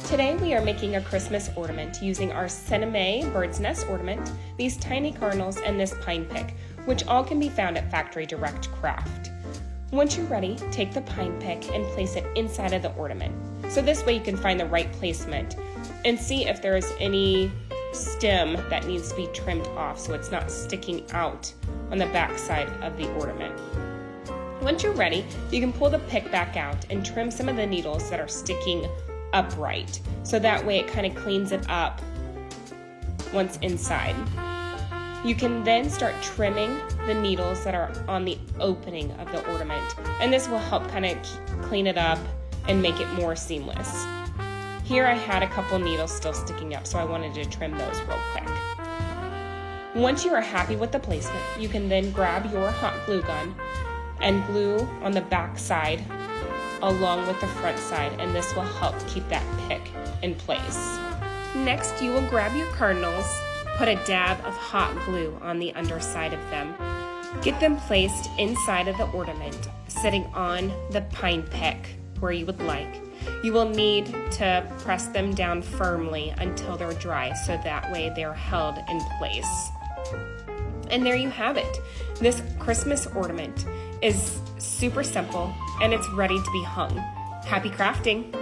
Today we are making a Christmas ornament using our cinnamon bird's nest ornament, these tiny cardinals, and this pine pick, which all can be found at Factory Direct Craft. Once you're ready, take the pine pick and place it inside of the ornament. So this way you can find the right placement and see if there is any stem that needs to be trimmed off so it's not sticking out on the back side of the ornament. Once you're ready, you can pull the pick back out and trim some of the needles that are sticking upright. So that way it kind of cleans it up once inside. You can then start trimming the needles that are on the opening of the ornament, and this will help kind of clean it up and make it more seamless. Here I had a couple needles still sticking up, so I wanted to trim those real quick. Once you are happy with the placement, you can then grab your hot glue gun and glue on the back side along with the front side, and this will help keep that pick in place. Next, you will grab your cardinals, put a dab of hot glue on the underside of them. Get them placed inside of the ornament, sitting on the pine pick where you would like. You will need to press them down firmly until they're dry, so that way they're held in place. And there you have it. This Christmas ornament is super simple and it's ready to be hung. Happy crafting!